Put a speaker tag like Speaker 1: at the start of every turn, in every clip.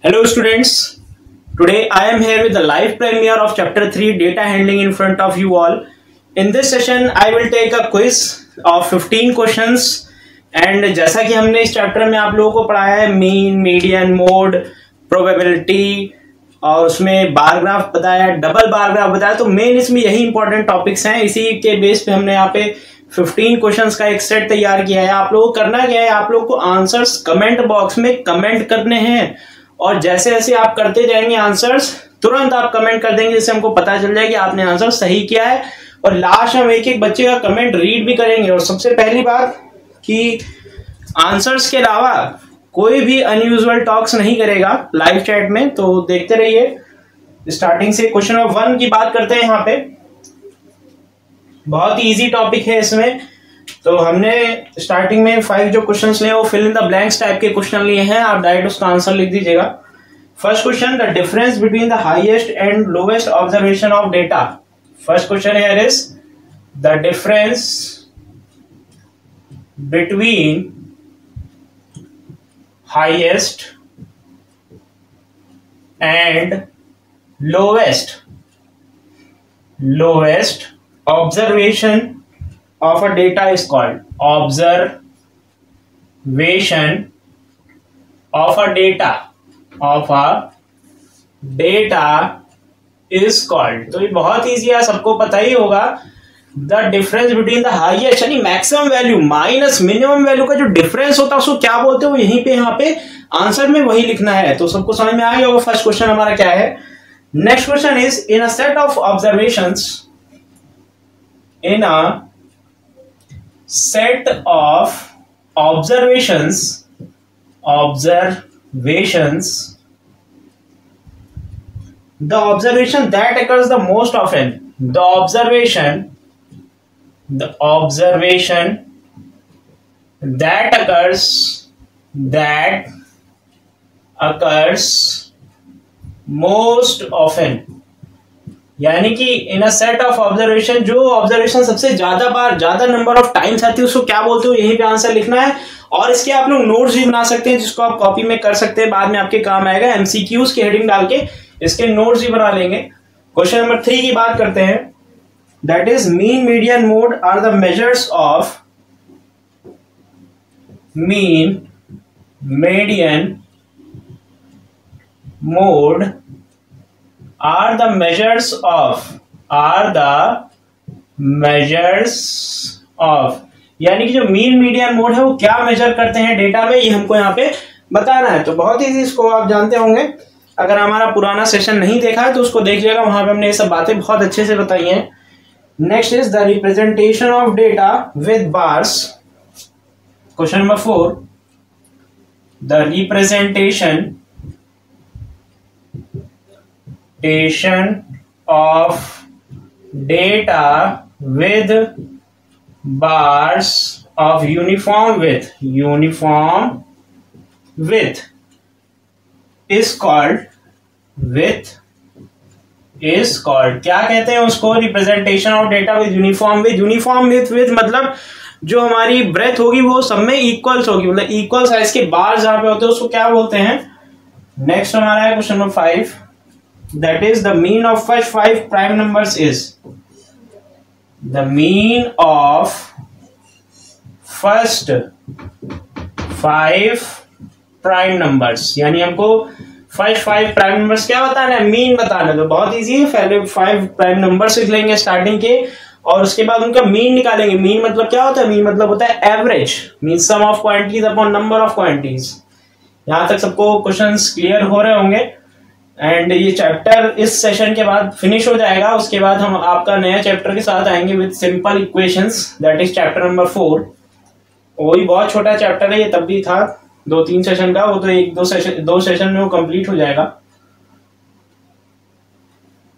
Speaker 1: Hello students, today I am here with the live premiere of chapter 3 data handling in front of you all. In this session I will take a quiz of 15 questions and जैसा कि हमने इस chapter में आप लोगों को पढ़ाया है मीन, मीडियन, मोड, प्रोबेबिलिटी और उसमें बार ग्राफ बताया, डबल बार ग्राफ बताया, तो मेन इसमें यही इंपॉर्टेंट टॉपिक्स हैं। इसी के बेस पे हमने यहाँ पे 15 क्वेश्चंस का एक सेट तैयार किया है। आप लोगों को करना क्या है, आप लोगों को आंसर्स कमेंट बॉक्स में कमेंट करने हैं और जैसे जैसे आप करते जाएंगे आंसर्स तुरंत आप कमेंट कर देंगे, जिससे हमको पता चल जाए कि आपने आंसर सही किया है। और लास्ट हम एक एक बच्चे का कमेंट रीड भी करेंगे। और सबसे पहली बात कि आंसर्स के अलावा कोई भी अनयूजुअल टॉक्स नहीं करेगा लाइव चैट में, तो देखते रहिए। स्टार्टिंग से क्वेश्चन नंबर 1 की बात करते हैं। यहाँ पे बहुत ही इजी टॉपिक है इसमें। तो हमने स्टार्टिंग में 5 जो क्वेश्चंस लिए वो fill in the blanks type के क्वेश्चन लिए हैं। आप डायरेक्ट उसका आंसर लिख दीजिएगा। First question, the difference between the highest and lowest observation of data. First question here is the difference between highest and lowest observation of a data is called observation of a data is called। तो ये बहुत easy है, सबको पता ही होगा। The difference between the highest यानी maximum value minus minimum value का जो डिफरेंस होता है उसको क्या बोलते हैं, वो यहीं पे यहाँ पे आंसर में वही लिखना है। तो सबको समझ में आ गया होगा फर्स्ट क्वेश्चन हमारा क्या है। Next question is in a set of observations, in a set of observations the observation that occurs the most often, the observation that occurs most often, यानी कि इन अ सेट ऑफ ऑब्जर्वेशन जो observation सबसे ज्यादा number of times आती है उसको क्या बोलते हो, यहीं पे आंसर लिखना है। और इसके आप लोग नोट्स भी बना सकते हैं जिसको आप कॉपी में कर सकते हैं, बाद में आपके काम आएगा। एमसीक्यूज की हेडिंग डाल के इसके नोट्स भी बना लेंगे। क्वेश्चन नंबर 3 की बात करते हैं। That is mean, median, mode are the measures of mean, median, mode are the measures of यानी कि जो मीन मीडियन मोड है वो क्या मेजर करते हैं डेटा में, ये हमको यहाँ पे बताना है। तो बहुत इजी, इसको आप जानते होंगे। अगर हमारा पुराना सेशन नहीं देखा है तो उसको देखिएगा, वहां पे हमने ये सब बातें बहुत अच्छे से बताई हैं। Next is the representation of data with bars. Question number 4. The representation of data with bars of uniform width is called क्या कहते हैं उसको, representation of data with uniform with मतलब जो हमारी ब्रेथ होगी वो सब में इक्वल्स होगी, मतलब इक्वल साइज के बार जहां पे होते हैं उसको क्या बोलते हैं। नेक्स्ट हमारा है question number 5, that is the mean of first 5 prime numbers is the mean of first 5 prime numbers, यानी हमको फर्स्ट 5 प्राइम नंबर्स क्या बताना है, मीन बताना है। तो बहुत इजी है, पहले 5 प्राइम नंबर्स लिख लेंगे स्टार्टिंग के और उसके बाद उनका मीन निकालेंगे। मीन मतलब क्या होता है, मीन मतलब होता है average, mean sum of quantities upon number of quantities. यहां तक सबको क्वेश्चंस क्लियर हो रहे होंगे। एंड ये चैप्टर इस सेशन के बाद फिनिश हो जाएगा। उसके बाद हम आपका नया चैप्टर के साथ आएंगे with simple equations, that is chapter number 4। वही बहुत छोटा चैप्टर है, ये तब भी था 2-3 सेशन का, वो तो 1-2 सेशन में वो कंप्लीट हो जाएगा।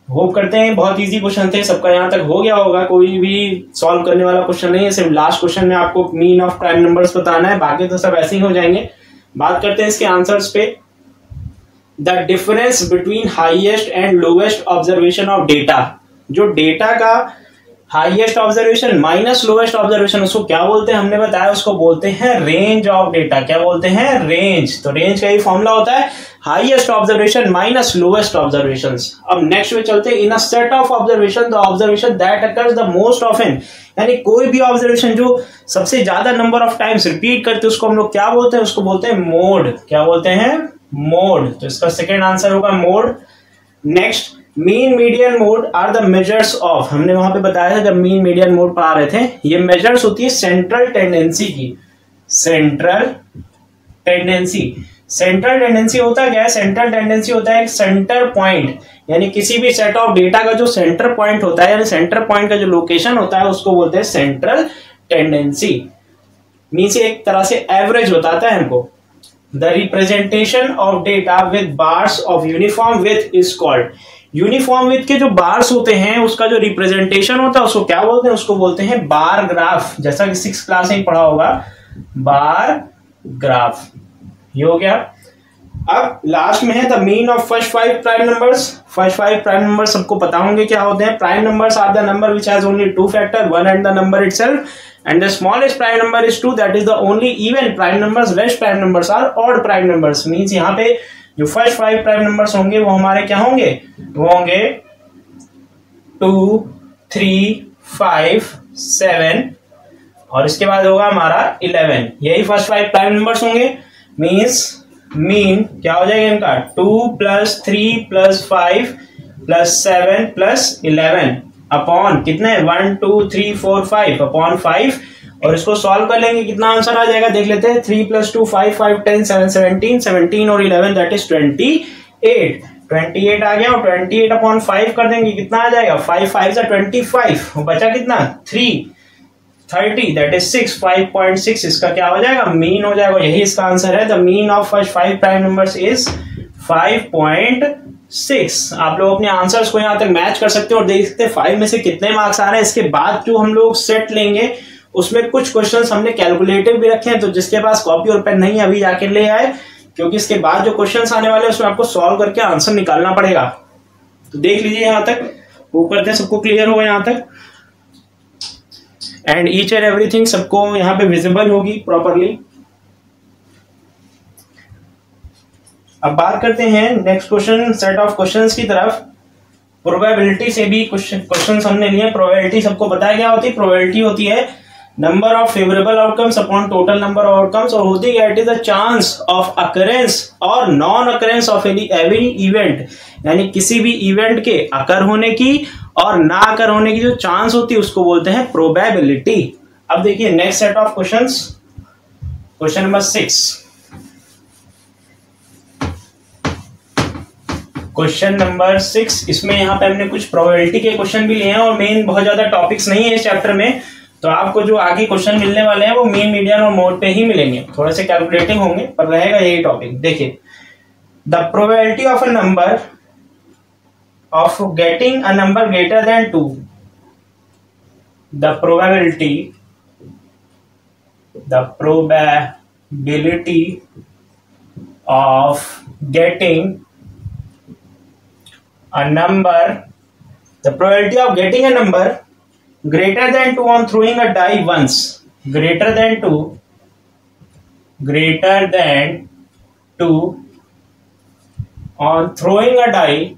Speaker 1: होप करते हैं बहुत इजी क्वेश्चन थे, सबका यहाँ तक हो गया होगा, कोई भी सॉल्व करने वाला क्वेश्चन नहीं है। सिर्फ लास्ट क्वेश्चन में आपको मीन ऑफ प्राइम नंबर्स बताना है, बाकी तो सब ऐसे ही हो जाएंगे। बात करते हैं इसके आंसर्स पे। The difference between highest and lowest observation of data, जो डेटा का highest observation minus lowest observation, उसको क्या बोलते हैं हमने बताया, उसको बोलते हैं रेंज ऑफ डेटा। क्या बोलते हैं? रेंज। तो रेंज का ही फॉर्मूला होता है highest observation minus lowest observations. अब नेक्स्ट में चलते हैं, in a set of observation the observation that occurs the most often, यानी कोई भी ऑब्जर्वेशन जो सबसे ज्यादा नंबर ऑफ टाइम्स रिपीट करते हैं उसको हम लोग क्या बोलते हैं? उसको बोलते हैं मोड। क्या बोलते हैं? मोड। तो इसका सेकेंड आंसर होगा mode. Next, mean median mode are the measures of, हमने वहां पे बताया था जब मीन मीडियन मोड पढ़ा रहे थे, ये मेजर्स होती है सेंट्रल टेंडेंसी की। सेंट्रल टेंडेंसी, सेंट्रल टेंडेंसी होता क्या है? सेंट्रल टेंडेंसी होता है एक सेंटर पॉइंट, यानी किसी भी सेट ऑफ डेटा का जो सेंटर पॉइंट होता है, यानी सेंटर पॉइंट का जो लोकेशन होता है उसको बोलते हैं सेंट्रल टेंडेंसी। मीन्स एक तरह से एवरेज बताता है हमको। The representation of data with bars of uniform with is called, uniform with के जो बार्स होते हैं उसका जो रिप्रेजेंटेशन होता है उसको क्या बोलते हैं? उसको बोलते हैं बार ग्राफ। जैसा कि 6th क्लास में पढ़ा होगा, बार ग्राफ। ये हो गया। अब लास्ट में है the mean of first 5 prime numbers. First 5 prime number सबको पता होंगे क्या होते हैं। Prime numbers are the number which has only 2 factor, 1 and the number itself, and the smallest prime number is 2, that is the only even prime numbers. Rest prime numbers are odd prime numbers. Means यहाँ पे जो first 5 prime numbers होंगे वो हमारे क्या होंगे? वो होंगे 2, 3, 5, 7 और इसके बाद होगा हमारा 11। यही फर्स्ट 5 प्राइम नंबर्स होंगे। मीन्स मीन क्या हो जाएगा इनका? 2 + 3 + 5 + 7 + 11 अपॉन कितने? 1, 2, 3, 4, 5 अपॉन 5, और इसको सॉल्व कर लेंगे कितना आंसर आ जाएगा देख लेते हैं। 3 + 2 5, 5 10 7 17, 17 और 11 दैट इज 28। 28 आ गया और 28 अपॉन 5 कर देंगे कितना आ जाएगा? 5 5 से 25, बचा कितना? 3 30 दैट इज 6, 5.6 इसका क्या हो जाएगा? मीन हो जाएगा। यही इसका आंसर है। The mean of first 5 prime numbers is 5.6। आप लोग अपने आंसर्स को यहाँ तक मैच कर सकते हो और देख सकते हैं 5 में से कितने मार्क्स आ रहे हैं। इसके बाद जो हम लोग सेट लेंगे उसमें कुछ क्वेश्चंस हमने कैलकुलेटिव भी रखे हैं, तो जिसके पास कॉपी और पेन नहीं है अभी जाके ले आए, क्योंकि इसके बाद जो क्वेश्चंस आने वाले हैं उसमें आपको सॉल्व करके आंसर निकालना पड़ेगा। तो देख लीजिए यहाँ तक, वो करते हैं सबको क्लियर होगा यहाँ तक, एंड ईच एंड एवरीथिंग सबको यहाँ पे विजिबल होगी प्रॉपरली। अब बात करते हैं next question set of questions की तरफ। प्रोबेबिलिटी से भी क्वेश्चंस हमने लिए। प्रोबेबिलिटी सबको पता है क्या होती है? प्रोबेबिलिटी होती है number of favourable outcomes upon total number of outcomes, और होती है it is the chance of occurrence और non occurrence of any event, यानी किसी भी इवेंट के अकर होने की और ना अकर होने की जो चांस होती है उसको बोलते हैं प्रोबेबिलिटी। अब देखिए next set of questions, question number 6। Question number 6, इसमें यहाँ पे हमने कुछ प्रोबेबिलिटी के क्वेश्चन भी लिए हैं और मेन बहुत ज्यादा टॉपिक्स नहीं है इस चैप्टर में, तो आपको जो आगे क्वेश्चन मिलने वाले हैं वो मीन मीडियन और मोड पे ही मिलेंगे, थोड़े से कैलकुलेटिंग होंगे पर रहेगा यही टॉपिक। देखिए, the probability of a number of getting a number greater than 2, the probability of getting a number, the probability of getting a number greater than 2 on throwing a die once, greater than 2 on throwing a die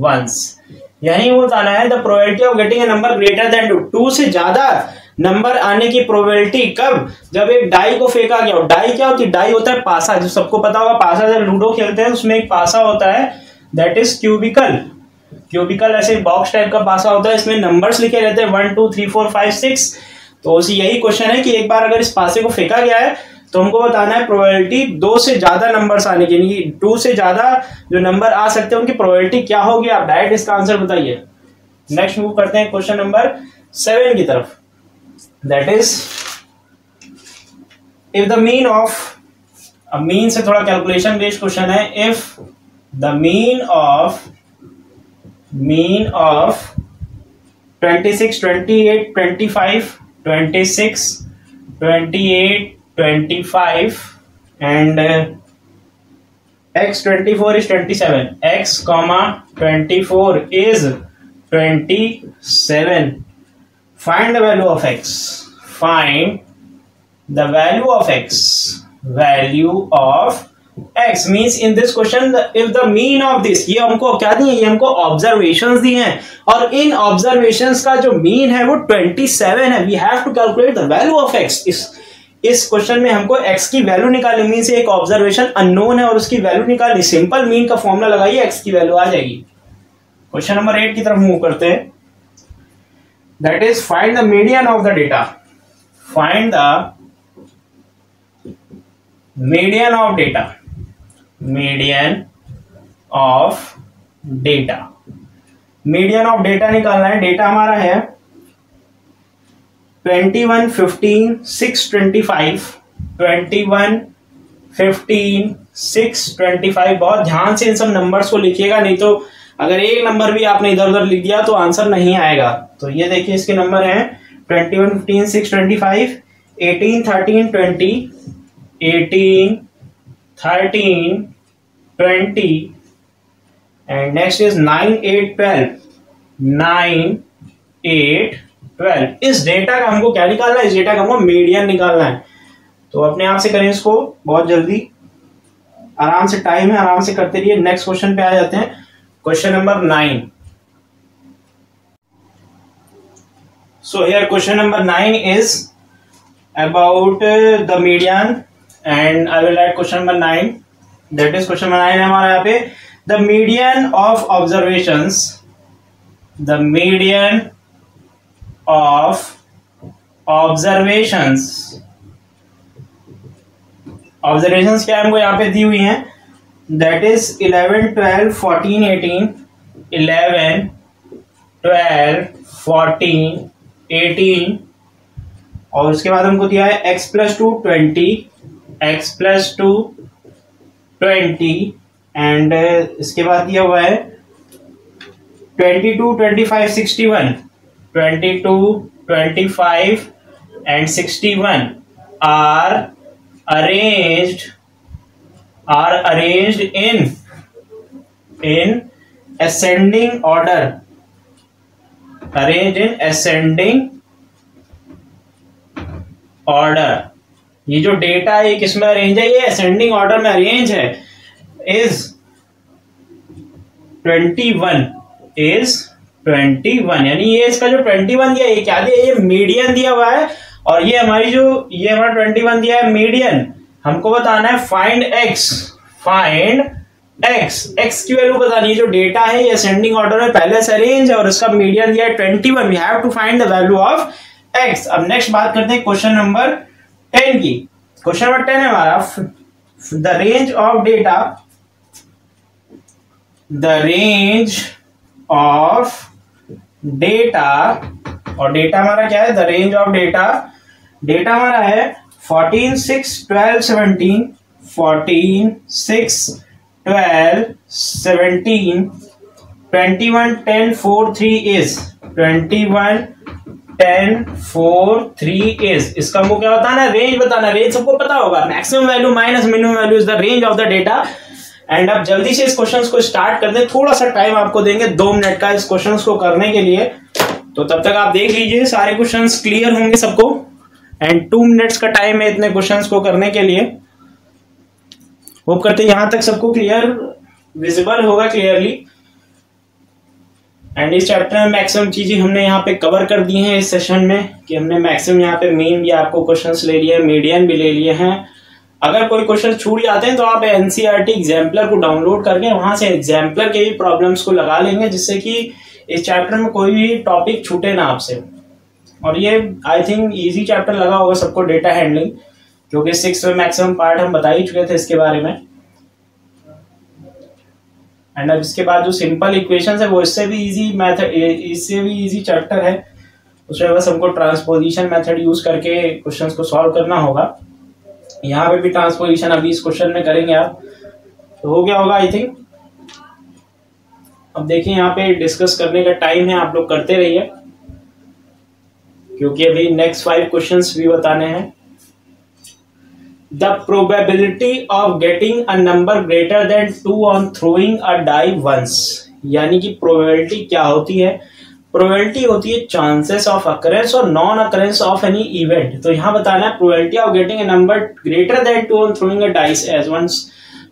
Speaker 1: once, यही वो बताना है। The probability of getting a number greater than 2 से ज्यादा number आने की probability कब? जब एक डाई को फेंका गया। डाई क्या होती है? डाई होता है पासा, जो सबको पता होगा पासा, जब लूडो खेलते हैं उसमें एक पासा होता है दैट इज क्यूबिकल। क्यूबिकल ऐसे बॉक्स टाइप का पासा होता है, इसमें नंबर्स लिखे रहते हैं 1 2 3 4 5 6। तो यही क्वेश्चन है कि एक बार अगर इस पासे को फेंका गया है तो हमको बताना है प्रोबेबिलिटी 2 से ज्यादा नंबर्स आने की, यानी 2 से ज्यादा जो नंबर आ सकते हैं उनकी प्रोबेबिलिटी क्या होगी। आप डायरेक्ट इसका आंसर बताइए। नेक्स्ट मूव करते हैं क्वेश्चन नंबर 7 की तरफ। That is, if the mean of, अब mean से थोड़ा कैलकुलेशन बेस्ड क्वेश्चन है। if the mean of 26 28 25 26 28 25 and x 24 is 27, x comma 24 is 27. Find the value of x. Find the value of x. Value of x means in this question if the mean of this, ये हमको क्या दिए, ये हमको observations दिए हैं और इन observations का जो मीन है वो 27 है. We have to calculate the value of x. इस क्वेश्चन में हमको x की वैल्यू निकालनी, मीन से एक ऑब्जर्वेशन अननोन है और उसकी वैल्यू निकालनी. सिंपल मीन का फॉर्मूला लगाइए, x की वैल्यू आ जाएगी. क्वेश्चन नंबर 8 की तरफ मूव करते हैं. That is find the median of the data. Find the median of data. Median of data. Median of data निकालना है. डेटा हमारा है 21, 15, 6, 25. 21, 15, 6, 25. बहुत ध्यान से इन सब नंबर्स को लिखिएगा, नहीं तो अगर एक नंबर भी आपने इधर उधर लिख दिया तो आंसर नहीं आएगा. तो ये देखिए इसके नंबर हैं 21, 15, 6, 25, 18, 13, 20, 18, 13, 20 and next is 9, 8, 12. 9, 8, 12. इस डेटा का हमको क्या निकालना है, इस डेटा का हमको मीडियन निकालना है. तो अपने आप से करें इसको बहुत जल्दी, आराम से टाइम है, आराम से करते रहिए. नेक्स्ट क्वेश्चन पे आ जाते हैं. Question number 9. So here question number 9 is about the median and I will write question number 9. That is question number 9 है हमारा यहाँ पे. The median of observations. The median of observations. Observations क्या हमको यहाँ पे दी हुई हैं. That is 11, 12, 14, 18. 11, 12, 14, 18 और उसके बाद हमको दिया है x plus 2 20, x plus 2 20 and इसके बाद दिया हुआ है 22, 25, 61. 22, 25 and 61 are arranged in ascending order. Arranged in ascending order. ये जो डेटा है किस में अरेंज है, ये असेंडिंग ऑर्डर में अरेंज है. इज 21 इज 21 यानी ये इसका जो 21 दिया, ये क्या दिया, ये मीडियन दिया हुआ है और ये हमारी जो ये हमारा 21 दिया है मीडियन. हमको बताना है फाइंड एक्स. फाइंड एक्स की वैल्यू बतानी है. जो डेटा है ये असेंडिंग ऑर्डर में पहले से अरेंज है और इसका मीडियन दिया है 21. We have to find the value of x. अब नेक्स्ट बात करते हैं क्वेश्चन नंबर 10 की. क्वेश्चन नंबर 10 है हमारा the range of data. The range of data और डेटा हमारा क्या है, the range of data. Data हमारा है 14, 6, 12, 17. 14, 6, 12, 17, 21, 10, 4, 3 is 21, 10, 4, 3 is. इसका हमको क्या बताना है, रेंज बताना. रेंज सबको पता होगा, maximum value minus minimum value is the range of the data. And अब जल्दी से इस क्वेश्चन को स्टार्ट कर दें. थोड़ा सा टाइम आपको देंगे 2 मिनट का इस क्वेश्चन को करने के लिए. तो तब तक आप देख लीजिए, सारे क्वेश्चन क्लियर होंगे सबको. एंड 2 मिनट्स का टाइम है इतने क्वेश्चंस को करने के लिए. होप करते हैं यहां तक सबको क्लियर विजिबल होगा क्लियरली. एंड इस चैप्टर में मैक्सिमम चीजें हमने यहाँ पे कवर कर दी हैं इस सेशन में, कि हमने मैक्सिमम यहाँ पे मीन भी आपको क्वेश्चंस ले लिए, मीडियन भी ले लिए हैं. अगर कोई क्वेश्चन छूट जाते हैं तो आप एनसीईआरटी एग्जाम्पलर को डाउनलोड करके वहां से एग्जाम्पलर के भी प्रॉब्लम्स को लगा लेंगे, जिससे कि इस चैप्टर में कोई भी टॉपिक छूटे ना आपसे. और ये आई थिंक इजी चैप्टर लगा होगा सबको, डेटा हैंडलिंग, क्योंकि 6 में मैक्सिमम पार्ट हम बता ही चुके थे इसके बारे में. एंड अब इसके बाद जो सिंपल इक्वेशंस है वो इससे भी इजी मेथड, इससे भी इजी चैप्टर है. उसमें बस हमको ट्रांसपोजिशन मेथड यूज करके क्वेश्चंस को सॉल्व करना होगा. यहाँ पे भी ट्रांसपोजिशन अभी इस क्वेश्चन में करेंगे आप, तो हो गया होगा आई थिंक. अब देखिए यहाँ पे डिस्कस करने का टाइम है, आप लोग करते रहिए, क्योंकि अभी नेक्स्ट 5 क्वेश्चंस भी बताने हैं. The probability of getting a number greater than 2 on throwing a die once. यानी कि प्रोबेबिलिटी क्या होती है? प्रोबेबिलिटी होती है चांसेस ऑफ अकरेंस और non occurrence of any event. तो यहाँ बताना है probability of getting a number greater than 2 on throwing a dice as once.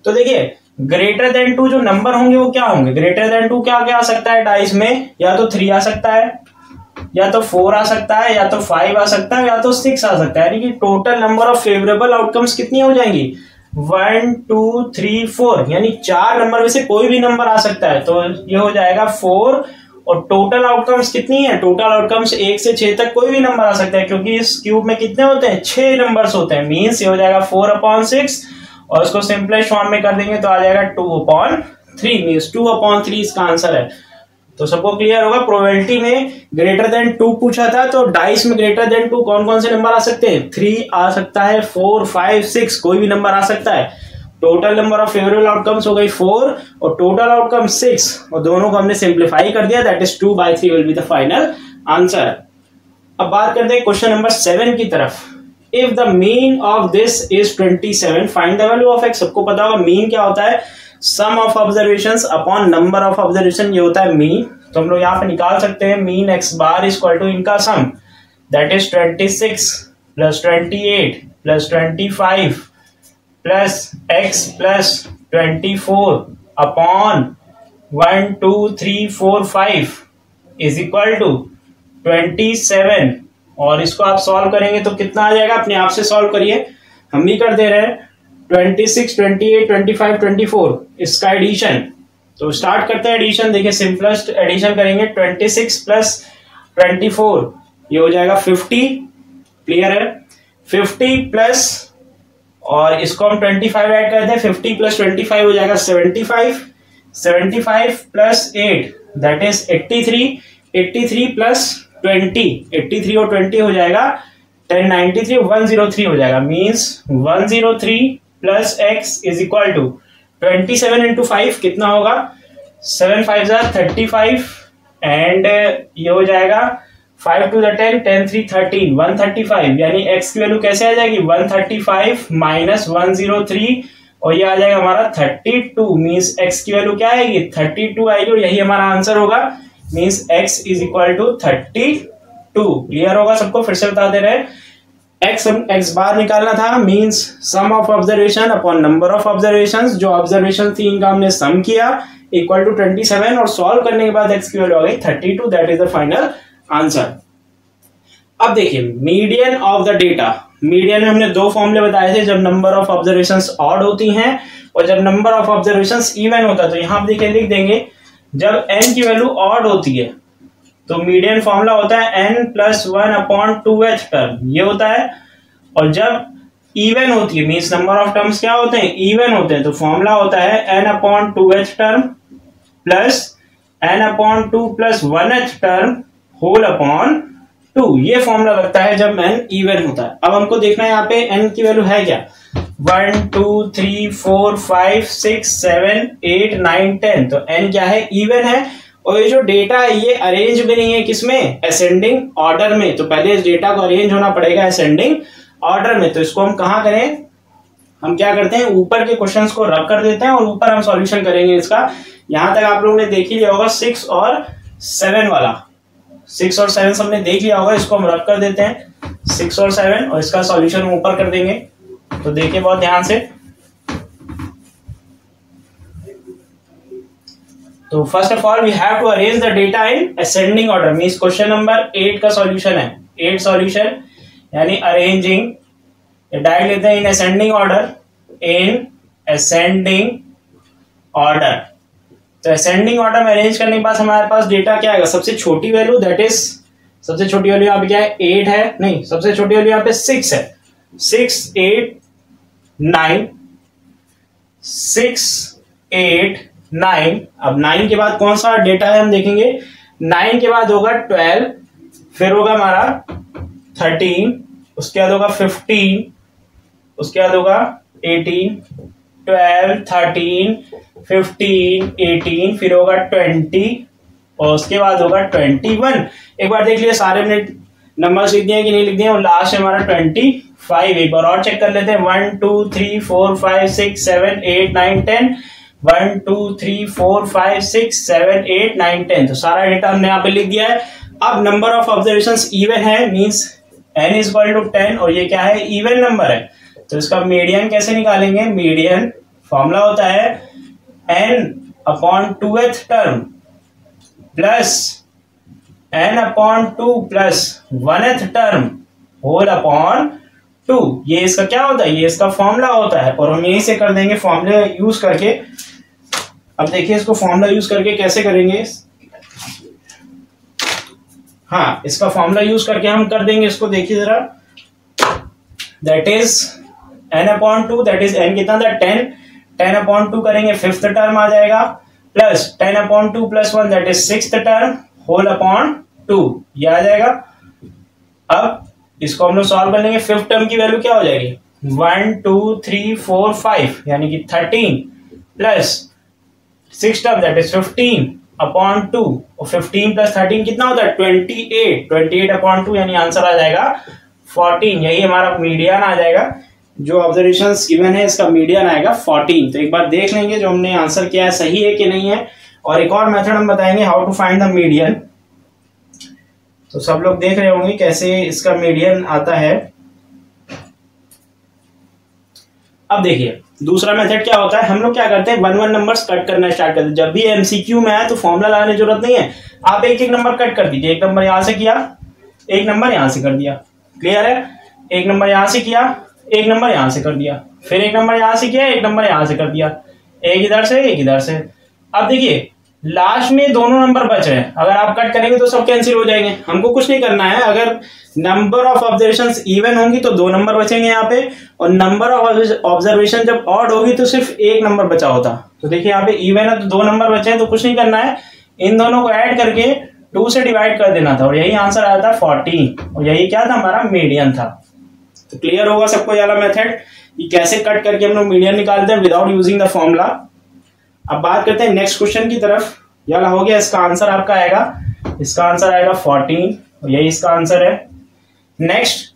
Speaker 1: तो देखिए ग्रेटर देन 2 जो नंबर होंगे वो क्या होंगे? ग्रेटर देन 2 क्या क्या आ सकता है डाइस में? या तो 3 आ सकता है, या तो 4 आ सकता है, या तो 5 आ सकता है, या तो 6 आ सकता है। यानी कि total number of favourable outcomes कितनी हो जाएंगी? 1 2 3 4, यानी 4 नंबर में से कोई भी नंबर आ सकता है। तो ये हो जाएगा 4। और टोटल आउटकम्स कितनी है? टोटल आउटकम्स 1 से 6 तक कोई भी नंबर आ सकता है, क्योंकि इस क्यूब में कितने होते हैं? 6 नंबर्स होते हैं। मीन्स ये हो जाएगा 4/6 और इसको सिंपलेस्ट फॉर्म में कर देंगे तो आ जाएगा 2/3। मीन्स 2/3 इसका आंसर है। तो सबको क्लियर होगा। प्रोबेबिलिटी में ग्रेटर देन 2 पूछा था, तो डाइस में ग्रेटर देन 2 कौन कौन से नंबर आ सकते हैं? 3 आ सकता है, 4 5 6 कोई भी नंबर आ सकता है। Total number of favourable outcomes हो गई 4 और टोटल आउटकम 6, और दोनों को हमने सिंप्लीफाई कर दिया, that is 2/3 will be the final answer. अब बात करते हैं क्वेश्चन नंबर 7 की तरफ। If the mean of this is 27, find the value of x। सबको पता होगा मीन क्या होता है? Sum of observations upon number of observation, ये होता है मीन। तो हम लोग यहाँ पे निकाल सकते हैं mean x bar equal to इनका sum, that is 26 plus 28 plus 25 plus x plus 24 upon 1 2 3 4 5 is equal to 27। और इसको आप सॉल्व करेंगे तो कितना आ जाएगा? अपने आप से सॉल्व करिए, हम भी कर दे रहे हैं। 26 28 25 24 इसका एडिशन। तो स्टार्ट करते हैं एडिशन। देखिए सिंपलेस्ट एडिशन करेंगे। 26 प्लस 24 ये हो जाएगा 50। क्लियर है? 50 प्लस, और इसको हम 25 ऐड करते हैं। 50 प्लस 25 हो जाएगा 75। 75 प्लस 8 दैट इज 83। 83 प्लस 20, 83 और 20 हो जाएगा 1093। 103 हो जाएगा। Means 103 plus x is equal to 27 into 5 कितना होगा? 7 5 35 एंड ये हो जाएगा 5 टू द 10 10 3 13 135। यानी x की वैल्यू कैसे आ जाएगी? 135 माइनस 103 और ये आ जाएगा हमारा 32। मीन्स x की वैल्यू क्या आएगी? 32 आएगी और यही हमारा आंसर होगा। Means x is equal to 32। Clear होगा सबको? फिर से बता दे रहे हैं। x बार निकालना था, means sum of observation upon number of observations. जो ऑब्जर्वेशन थी इनका हमने सम किया इक्वल टू 27 और सॉल्व करने के बाद x की वैल्यू आ गई 32। That is the final answer. अब देखिए median of the data. Median में हमने 2 फॉर्मूले बताए थे, जब नंबर ऑफ ऑब्जर्वेशंस ऑड होती हैं और जब नंबर ऑफ ऑब्जर्वेशंस इवन होता है। तो यहां देखिए लिख देंगे, जब n की वैल्यू ऑड होती है तो मीडियन फॉर्मूला होता है n प्लस 1/2th टर्म, ये होता है। और जब इवन होती है मीन्स नंबर ऑफ टर्म्स क्या होते हैं? इवन होते हैं। तो फॉर्मूला होता है n/2th term plus n/2 plus 1th term whole upon 2। ये फॉर्मूला लगता है जब n इवन होता है। अब हमको देखना है यहाँ पे n की वैल्यू है क्या? 1 2 3 4 5 6 7 8 9 10। तो n क्या है? इवन है। और ये जो डेटा है ये अरेंज भी नहीं है, किसमें? असेंडिंग ऑर्डर में। तो पहले इस डेटा को अरेंज होना पड़ेगा असेंडिंग ऑर्डर में। तो इसको हम कहाँ करें? हम क्या करते हैं, ऊपर के क्वेश्चंस को रब कर देते हैं और ऊपर हम सॉल्यूशन करेंगे इसका। यहां तक आप लोगों ने देख ही लिया होगा 6 और 7 वाला। 6 और 7 सबने देख लिया होगा। इसको हम रब कर देते हैं 6 और 7 और इसका सॉल्यूशन ऊपर कर देंगे। तो देखिए बहुत ध्यान से। तो first of all we have to arrange the data in ascending order. Means question number 8 का सॉल्यूशन है 8 सॉल्यूशन, यानी अरेंजिंग। डायरेक्ट लेते हैं इन असेंडिंग ऑर्डर। इन असेंडिंग ऑर्डर। तो असेंडिंग ऑर्डर में अरेंज करने के बाद हमारे पास डेटा क्या आएगा? सबसे छोटी वैल्यू दैट इज, सबसे छोटी वैल्यू यहाँ पे क्या है? 8 है। नहीं, सबसे छोटी वैल्यू यहाँ पे 6 है। 6 8 9 6 8 9। अब 9 के बाद कौन सा डेटा है हम देखेंगे। 9 के बाद होगा 12, फिर होगा हमारा 13, उसके बाद होगा 15, उसके बाद होगा 18, 12 13 15 18, फिर होगा 20 और उसके बाद होगा 21। एक बार देख लिया सारे हमने नंबर लिख दिए कि नहीं लिख दिए। और लास्ट है हमारा 25। 5, एक बार और चेक कर लेते हैं 1 2 3 4 5 6 7 8 9 10, 1 2 3 4 5 6 7 8 9 10। तो सारा डेटा हमने यहाँ पे लिख दिया है। अब नंबर ऑफ ऑब्जर्वेशंस इवन है, means n is equal to 10 और ये क्या है, इवन नंबर है। तो इसका मीडियन कैसे निकालेंगे, मीडियन फॉर्मूला होता है n upon 2th term plus n upon 2 plus 1th term whole upon 2। ये इसका क्या होता है, ये इसका फॉर्मूला होता है और हम यहीं से कर देंगे फॉर्मूला यूज करके। अब देखिए इसको फॉर्मूला यूज करके कैसे करेंगे, हाँ इसका फॉर्मूला यूज करके हम कर देंगे इसको। देखिए जरा, that is n upon 2, that is n कितना था 10, 10 अपॉन 2 करेंगे 5th टर्म आ जाएगा, plus 10 upon 2 plus 1 that is 6th term whole upon 2, ये आ जाएगा। अब इसको हम लोग सॉल्व कर लेंगे। 5th टर्म की वैल्यू क्या हो जाएगी, 1 2 3 4 5 यानी कि 13 plus 6th term that is 15 upon 2, और 15 प्लस 13 कितना होता है 28, 28 अपॉन 2 यानी आंसर आ जाएगा 14। यही हमारा मीडियन आ जाएगा, जो ऑब्जर्वेशंस गिवन है इसका मीडियन आएगा 14। तो एक बार देख लेंगे जो हमने आंसर किया है सही है कि नहीं है, और एक और मेथड हम बताएंगे how to find the median. तो सब लोग देख रहे होंगे कैसे इसका मीडियन आता है। अब देखिए दूसरा मेथड क्या होता है, हम लोग क्या करते हैं 1 1 नंबर्स कट करना स्टार्ट करते हैं। जब भी एमसीक्यू में आए तो फॉर्मूला लगाने की जरूरत नहीं है, आप एक एक नंबर कट कर दीजिए। एक नंबर यहां से किया, एक नंबर यहां से कर दिया, क्लियर है। एक नंबर यहां से किया, एक नंबर यहां से कर दिया, फिर एक नंबर यहां से किया, एक नंबर यहां से कर दिया, एक इधर से एक इधर से। अब देखिए लास्ट में दोनों नंबर बच रहे हैं, अगर आप कट करेंगे तो सब कैंसिल हो जाएंगे। हमको कुछ नहीं करना है, अगर नंबर ऑफ ऑब्जर्वेशंस इवन होंगी तो 2 नंबर बचेंगे यहाँ पे, और नंबर ऑफ ऑब्जर्वेशन जब ऑड होगी तो सिर्फ 1 नंबर बचा होता। तो देखिए यहाँ पे इवन है तो 2 नंबर बचे हैं, तो कुछ नहीं करना है, इन दोनों को ऐड करके 2 से डिवाइड कर देना था और यही आंसर आया था 14, और यही क्या था हमारा मीडियन था। तो क्लियर होगा सबको ये वाला मेथड, ये कैसे कट करके हम लोग मीडियन निकालते हैं विदाउट यूजिंग द फॉर्मूला। अब बात करते हैं नेक्स्ट क्वेश्चन की तरफ। याला हो गया, इसका आंसर आपका आएगा, इसका आंसर आएगा 14 और यही इसका आंसर है। Next,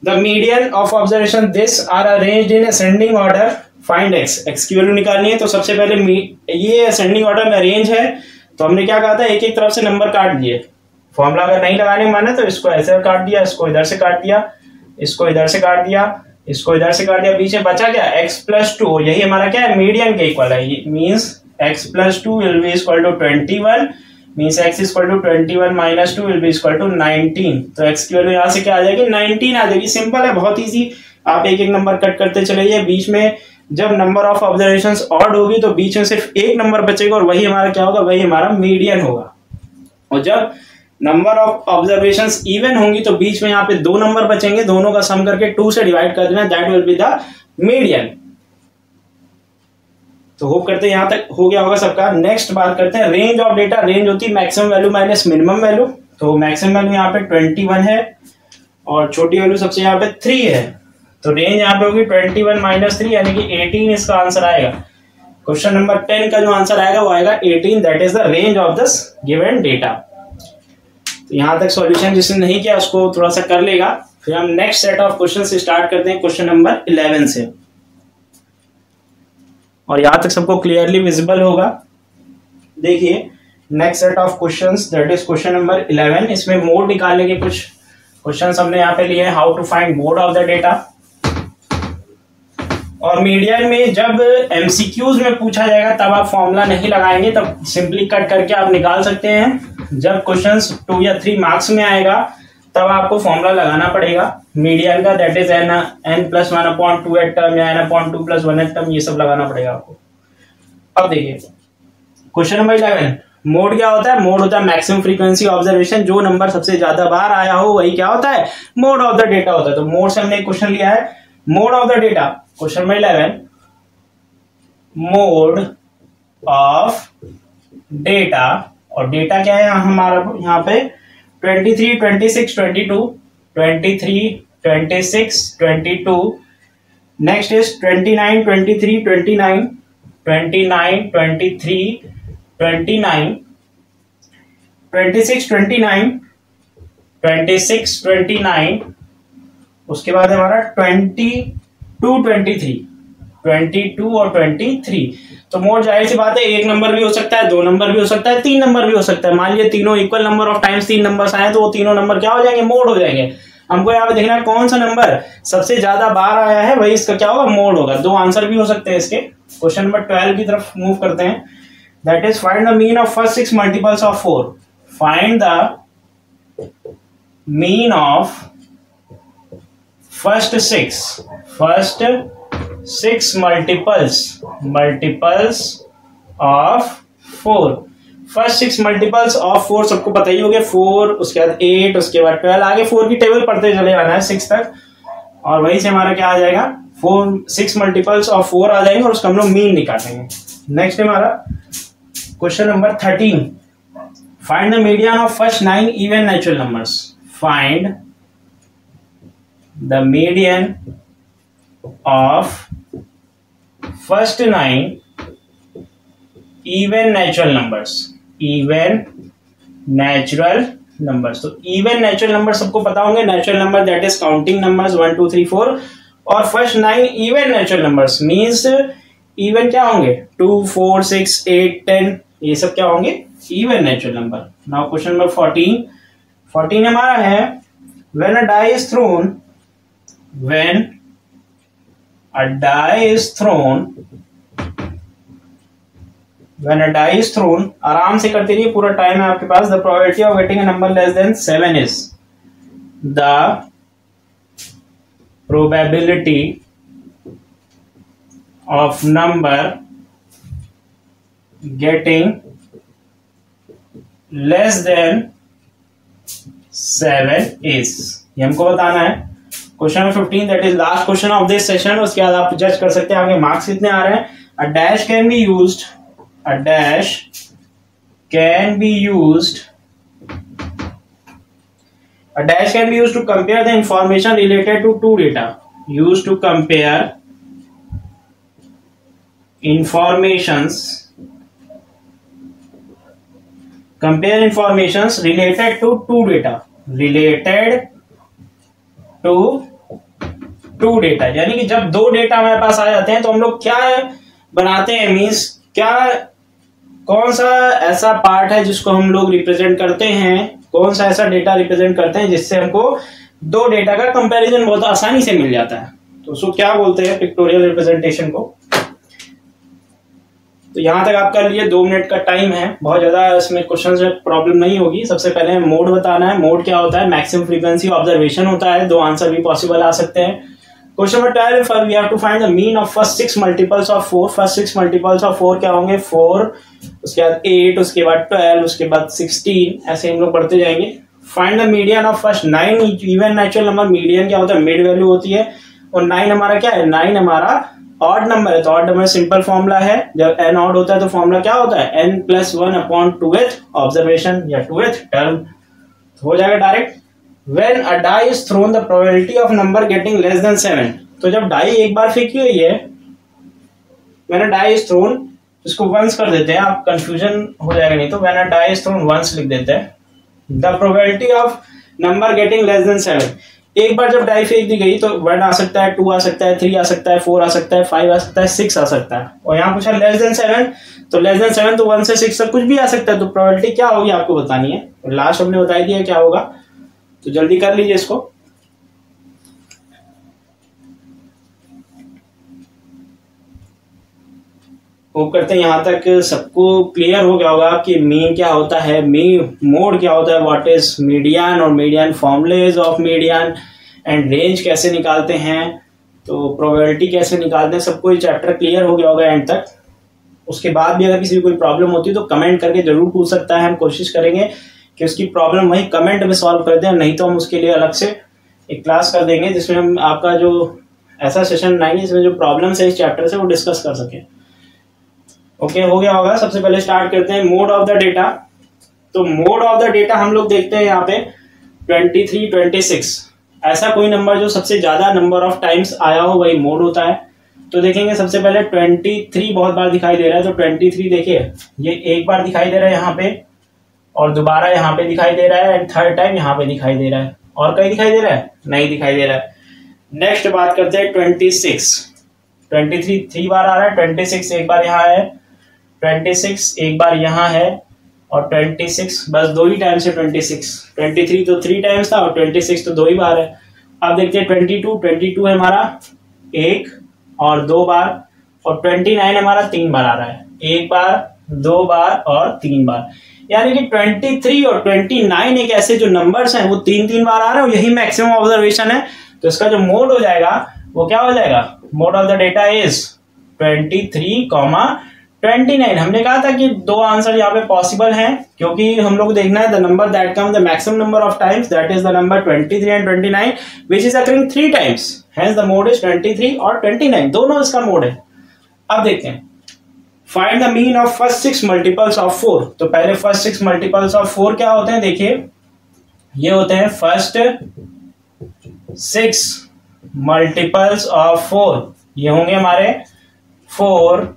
Speaker 1: the median of observation this are arranged in ascending order, find x, x की वैल्यू निकालनी है। तो सबसे पहले ये असेंडिंग ऑर्डर में अरेंज है, तो हमने क्या कहा था एक एक तरफ से नंबर काट दिए। फॉर्मूला अगर नहीं लगाने माने तो इसको ऐसे काट दिया, इसको इधर से काट दिया, इसको इधर से काट दिया, इसको इधर से काट दिया, पीछे बचा क्या x प्लस 2, यही हमारा क्या है मीडियन के इक्वल है। Means x plus 2 will be equal to 21, means x equal to 21 minus 2 will be equal to 19। तो x की वैल्यू यहाँ से क्या आ जाएगी 19 आ जाएगी। सिंपल है, बहुत इजी। आप एक एक नंबर कट करते चले जाइए, बीच में जब नंबर ऑफ ऑब्जर्वेशंस ऑड होगी तो बीच में सिर्फ एक नंबर बचेगा और वही हमारा क्या होगा, वही हमारा मीडियन होगा। और जब नंबर ऑफ ऑब्जर्वेशंस इवन होंगी तो बीच में यहाँ पे 2 नंबर बचेंगे, दोनों का सम करके 2 से डिवाइड कर देना, that will be the median. तो होप करते हैं यहां तक हो गया होगा सबका। नेक्स्ट बात करते हैं रेंज ऑफ डेटा। रेंज होती है maximum value minus minimum value. तो मैक्सिमम वैल्यू यहाँ पे 21 है और छोटी वैल्यू सबसे यहाँ पे 3 है, तो रेंज यहाँ पे होगी 21 माइनस 3 यानी कि 18 इसका आंसर आएगा। क्वेश्चन नंबर 10 का जो आंसर आएगा वो आएगा 18, that is the range of this given data. तो यहां तक सॉल्यूशन जिसने नहीं किया उसको थोड़ा सा कर लेगा। फिर हम नेक्स्ट सेट ऑफ क्वेश्चन से स्टार्ट करते हैं, क्वेश्चन नंबर 11 से, और यहां तक सबको क्लियरली विजिबल होगा। देखिए next set of questions that is question number 11। इसमें मोड निकालने के कुछ क्वेश्चंस हमने यहाँ पे लिए हैं, how to find mode of the data. और मीडियन में जब एमसीक्यूज में पूछा जाएगा तब आप फॉर्मूला नहीं लगाएंगे, तब सिंपली कट करके आप निकाल सकते हैं। जब क्वेश्चंस 2 या 3 मार्क्स में आएगा तब आपको फॉर्मूला लगाना पड़ेगा मीडियन का, that is n plus 1 upon 2 एट टर्म या n अपॉन 2 प्लस 1 एट टर्म, ये सब लगाना पड़ेगा आपको। अब देखिए क्वेश्चन नंबर 11, मोड क्या होता है? मोड होता है मैक्सिमम फ्रीक्वेंसी ऑब्जर्वेशन, जो नंबर सबसे ज्यादा बार आया हो वही क्या होता है, मोड ऑफ द डेटा होता है। तो मोड से हमने एक क्वेश्चन लिया है, mode of the data. Question number 11, mode of data, और डेटा क्या है हमारा यहाँ पे 23, 26, 22, 23, 26, 22, नेक्स्ट इज 29, 23, 29, 29, 23, 29, 26, 29, 26, 29, उसके बाद है हमारा 22 23, 22 और 23। तो मोड जाहिर सी बात है एक नंबर भी हो सकता है, दो नंबर भी हो सकता है, तीन नंबर भी हो सकता है। मान लीजिए तीनों इक्वल नंबर ऑफ टाइम्स तीन नंबर्स आए तो वो तीनों नंबर क्या हो जाएंगे, मोड हो जाएंगे। हमको यहाँ पे देखना है कौन सा नंबर सबसे ज्यादा बार आया है, वही इसका क्या होगा, मोड होगा। दो आंसर भी हो सकते हैं इसके। क्वेश्चन नंबर 12 की तरफ मूव करते हैं। That is find the mean of first 6 multiples of 4। Find the mean of first six multiples of 4। First 6 multiples of 4 सबको पता ही हो गया, 4 उसके बाद 8 उसके बाद 12, आगे 4 की टेबल पढ़ते चले जाना है 6 तक, और वहीं से हमारा क्या आ जाएगा, 6 मल्टीपल्स ऑफ 4 आ जाएंगे और उसका हम लोग मीन निकालेंगे। नेक्स्ट है हमारा question number 13। Find the median of first 9 even natural numbers. Find the median of first 9 even natural numbers. Even natural numbers, तो इवन नेचुरल नंबर सबको पता होंगे। Natural number that is counting numbers 1 2 3 4, और first 9 even natural numbers means even क्या होंगे, 2 4 6 8 10, ये सब क्या होंगे, even natural number. Now question number 14 हमारा है when a die is thrown, when a die is thrown, When a die is thrown, आराम से करते रहिए, पूरा टाइम है आपके पास। The probability of getting a number less than 7 is, the probability of number getting less than 7 is, ये हमको बताना है। Question number 15 that is last question of this session. उसके बाद आप जज कर सकते हैं आपके मार्क्स कितने आ रहे हैं। A dash can be used, a dash can be used, a dash can be used to compare the information related to two data, used to compare informations related to two data, related to two data, यानी कि जब दो data हमारे पास आ जाते हैं तो हम लोग क्या बनाते हैं, मीन्स क्या, कौन सा ऐसा पार्ट है जिसको हम लोग रिप्रेजेंट करते हैं, कौन सा ऐसा डेटा रिप्रेजेंट करते हैं जिससे हमको दो डेटा का कंपैरिजन बहुत आसानी से मिल जाता है। तो उसको क्या बोलते हैं, पिक्टोरियल रिप्रेजेंटेशन को। तो यहां तक आपका लिए 2 मिनट का टाइम है, बहुत ज्यादा इसमें क्वेश्चन में प्रॉब्लम नहीं होगी। सबसे पहले मोड बताना है। मोड क्या होता है, मैक्सिमम फ्रीक्वेंसी ऑब्जर्वेशन होता है। 2 आंसर भी पॉसिबल आ सकते हैं। Question number 12 we have to find the mean of first 6 multiples of 4। First 6 multiples of 4 क्या होंगे, 4 उसके बाद 8 उसके बाद 12 उसके बाद 16, ऐसे हम लोग बढ़ते जाएंगे। Find the median of first 9 even natural number. Median क्या होता है, मिड वैल्यू होती है, और 9 हमारा क्या है, 9 हमारा ऑड नंबर है। तो ऑड नंबर सिंपल फॉर्मूला है, जब n ऑड होता है तो फॉर्मूला क्या होता है, n + 1 अपॉन 2th ऑब्जर्वेशन या 2th टर्म, हो जाएगा direct. When a die is thrown, the probability of number getting less than 7। तो जब डाई एक बार फेंकी हुई है, when a die is thrown, इसको once कर देते हैं, आप कंफ्यूजन हो जाएगा नहीं तो when a die is thrown once लिख देते हैं। The probability of number getting less than 7, एक बार जब डाई फेंक दी गई तो 1 आ सकता है, 2 आ सकता है, 3 आ सकता है, 4 आ सकता है, 5 आ सकता है, 6 आ सकता है, और यहाँ पूछा लेस देन 7, तो लेस देन 7 तो 1 से 6 तक कुछ भी आ सकता है। तो प्रोबेबिलिटी क्या होगी आपको बतानी है, लास्ट हमने बता दिया क्या होगा, तो जल्दी कर लीजिए इसको। होप करते हैं यहां तक सबको क्लियर हो गया होगा कि मीन क्या होता है, मोड क्या होता है, व्हाट इज मीडियन, और median formulas of median, and range कैसे निकालते हैं, तो प्रोबेबिलिटी कैसे निकालते हैं, सबको ये चैप्टर क्लियर हो गया होगा एंड तक। उसके बाद भी अगर किसी को कोई प्रॉब्लम होती है तो कमेंट करके जरूर पूछ सकता है, हम कोशिश करेंगे कि उसकी प्रॉब्लम वही कमेंट में सॉल्व कर दें, नहीं तो हम उसके लिए अलग से एक क्लास कर देंगे जिसमें हम आपका जो ऐसा सेशन बनाएंगे जिसमें जो प्रॉब्लम्स है इस चैप्टर से वो डिस्कस कर सकें। ओके, हो गया होगा। सबसे पहले स्टार्ट करते हैं मोड ऑफ द डेटा। तो मोड ऑफ द डेटा हम लोग देखते हैं यहाँ पे 23 26, ऐसा कोई नंबर जो सबसे ज्यादा नंबर ऑफ टाइम्स आया हो वही मोड होता है। तो देखेंगे सबसे पहले 23 बहुत बार दिखाई दे रहा है, तो 23 देखिए ये एक बार दिखाई दे रहा है यहाँ पे, और दोबारा यहाँ पे दिखाई दे रहा है, एंड थर्ड टाइम यहाँ पे दिखाई दे रहा है, और कहीं दिखाई दे रहा है, नहीं दिखाई दे रहा है। नेक्स्ट बात करते हैं 26। 23 3 बार आ रहा है, 26 एक बार यहाँ है, 26 एक बार यहाँ है, और 26 बस 2 ही टाइम से 26। 23 तो 3 टाइम्स था और 26 तो 2 ही बार है। अब देखते हैं 22 है हमारा 1 और 2 बार, और 29 हमारा 3 बार आ रहा है, 1 बार 2 बार और 3 बार। यानी कि 23 और 29 एक ऐसे जो नंबर्स हैं वो 3 बार आ रहे हैं, और यही मैक्सिमम ऑब्जर्वेशन है। तो इसका जो मोड हो जाएगा वो क्या हो जाएगा, mode of the data is 23,29। हमने कहा था कि 2 आंसर यहाँ पे पॉसिबल हैं, क्योंकि हम लोग देखना है the number that come the maximum number of times, that is the number 23 and 29 which is occurring 3 times, hence the mode is 23 और 29, दोनों इसका मोड है। अब देखते हैं, find the mean of first 6 multiples of 4। तो पहले फर्स्ट 6 मल्टीपल्स ऑफ 4 क्या होते हैं, देखिए ये होते हैं फर्स्ट 6 मल्टीपल्स ऑफ 4। ये होंगे हमारे 4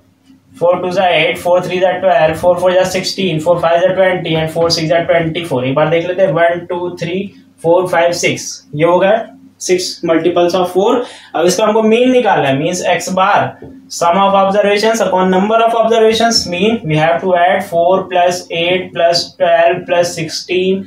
Speaker 1: 2 जा 8, 4 3 जा 12, 4 4 जा 16, 4 5 जा 20 एंड 4 6 जा 24। एक बार देख लेते हैं 1 2 3 4 5 6, ये हो गया 6 मल्टीपल्स ऑफ 4। अब इसका हमको मीन निकालना है, means x bar sum of observations upon number of observations, mean we have to add 4 plus 8 plus 12 plus 16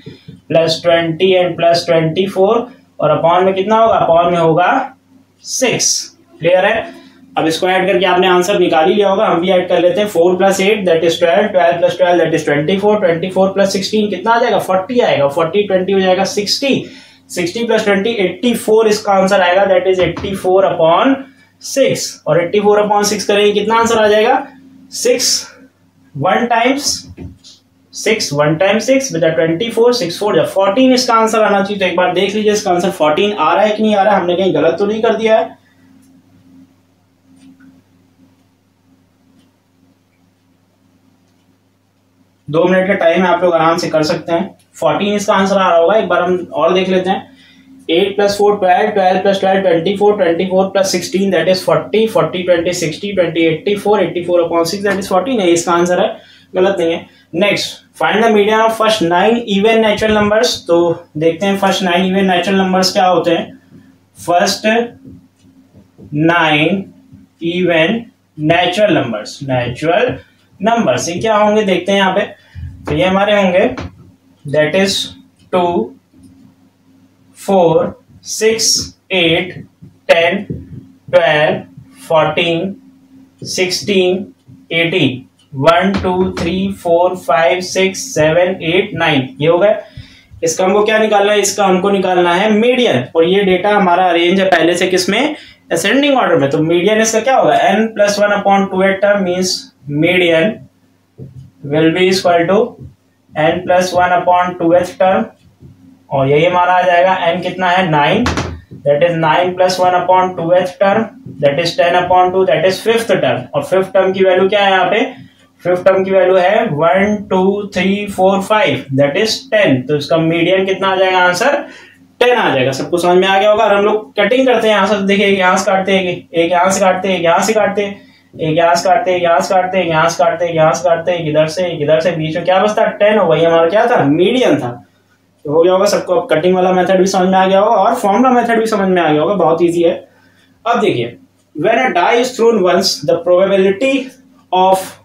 Speaker 1: plus 20 and plus 24, और अपॉन में कितना होगा, अपॉन में होगा 6। क्लियर है। अब इसको ऐड करके आपने आंसर निकाल ही लिया होगा, हम भी ऐड कर लेते हैं। 4 plus 8 that is 12, 12 plus 12 that is 24, 24 plus 16 कितना आ जाएगा, 40 आएगा, 40 20 हो जाएगा 60, 60 प्लस 20 84 इसका आंसर आएगा, दैट इज 84 अपॉन 6। और 84 अपॉन 6 करेंगे कितना आंसर आ जाएगा, 6 1 टाइम्स 6 1 टाइम्स 6 विद 24, 6 4 या 14 इसका आंसर आना चाहिए। तो एक बार देख लीजिए इसका आंसर 14 आ रहा है कि नहीं आ रहा है, हमने कहीं गलत तो नहीं कर दिया है। दो मिनट का टाइम है, आप लोग आराम से कर सकते हैं। 14 इसका आंसर आ रहा होगा, एक बार हम और देख लेते हैं। 8 plus 4 12, 12 plus 12 24, 24 plus 16 that is 40, 40 20 60 20 84, 84 upon 6 that is 14 है, इसका आंसर है, गलत नहीं है। Next, find the median of first 9 even natural numbers. तो देखते हैं फर्स्ट 9 इवन नेचुरल नंबर्स क्या होते हैं। फर्स्ट 9 इवन नेचुरल नंबर्स ये क्या होंगे, देखते हैं यहाँ पे। तो ये हमारे होंगे दैट इज 2 4 6 8 10 12 14 16 18 1 2 3 4 5 6 7 8 9, ये हो गए। इसका हमको क्या निकालना है, इसका हमको निकालना है मीडियन, और ये डेटा हमारा अरेंज है पहले से किसमें, असेंडिंग ऑर्डर में। तो मीडियन इसका क्या होगा, n plus 1 upon 2th term means median will be equal to n plus 1 upon 2th term, और यही हमारा आ जाएगा n कितना है 9, that is 9 plus 1 upon 2th term that is 10 upon 2 that is 5th term. और 5th टर्म की value क्या है यहाँ पे, 5th टर्म की वैल्यू है 1 2 3 4 5 दैट इज 10। तो इसका मीडियन कितना आ जाएगा, आंसर 10 आ जाएगा। सबको समझ में आ गया होगा। और हम लोग कटिंग करते हैं यहाँ से, देखिए यहाँ से काटते हैं, एक यहाँ से काटते हैं, यहाँ से काटते हैं, एक यहाँ से काटते हैं, यहाँ से काटते हैं, यहाँ से काटते हैं, यहाँ से काटते हैं, इधर से बीच में क्या बचता है 10, और वही हमारा क्या था, मीडियन था। तो हो गया होगा सबको। अब कटिंग वाला मेथड भी समझ में आ गया होगा और फॉर्मूला मेथड भी समझ में आ गया होगा, बहुत इजी है। अब देखिए, when a die is thrown once the probability of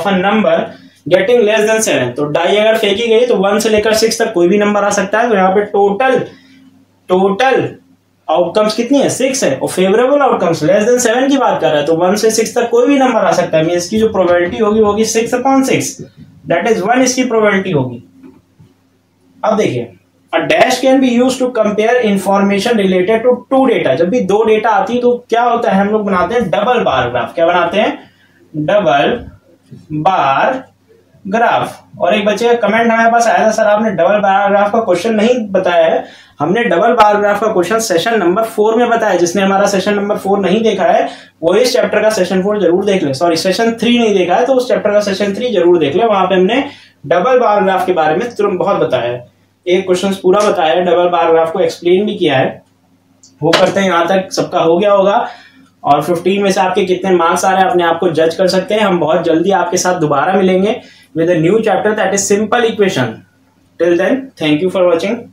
Speaker 1: a number getting less than 7। तो डाई अगर फेंकी गई तो 1 से लेकर 6 तक कोई भी नंबर आ सकता है। तो यहाँ पे टोटल आउटकम्स कितनी है, 6 है, और फेवरेबल आउटकम्स लेस देन 7 की बात कर रहा है। तो 1 से 6 तक कोई भी नंबर आ सकता है। इसकी जो प्रोबेबिलिटी होगी वो होगी 6 अपॉन 6, दैट इज 1 इसकी प्रोबेबिलिटी होगी। अब देखिए, a dash can be used to compare information related to 2 data. जब भी 2 डेटा आती है तो क्या होता है, हम लोग बनाते हैं डबल बार ग्राफ। क्या बनाते हैं, डबल बार ग्राफ। और एक बच्चे का कमेंट हमारे पास आया था, सर आपने डबल बार ग्राफ का क्वेश्चन नहीं बताया है। हमने डबल बार ग्राफ का क्वेश्चन सेशन नंबर 4 में बताया। जिसने हमारा सेशन नंबर 4 नहीं देखा है वो इस चैप्टर का सेशन 4 जरूर देख ले। सॉरी, सेशन 3 नहीं देखा है तो उस चैप्टर का सेशन 3 जरूर देख ले। वहां पे हमने डबल बार ग्राफ के बारे में तुरंत बहुत बताया है, एक क्वेश्चन पूरा बताया है, डबल बार ग्राफ को एक्सप्लेन भी किया है। वो करते हैं, यहाँ तक सबका हो गया होगा। और 15 में से आपके कितने मार्क्स आ रहे हैं अपने आप को जज कर सकते हैं। हम बहुत जल्दी आपके साथ दोबारा मिलेंगे with a new chapter that is simple equation. Till then, thank you for watching.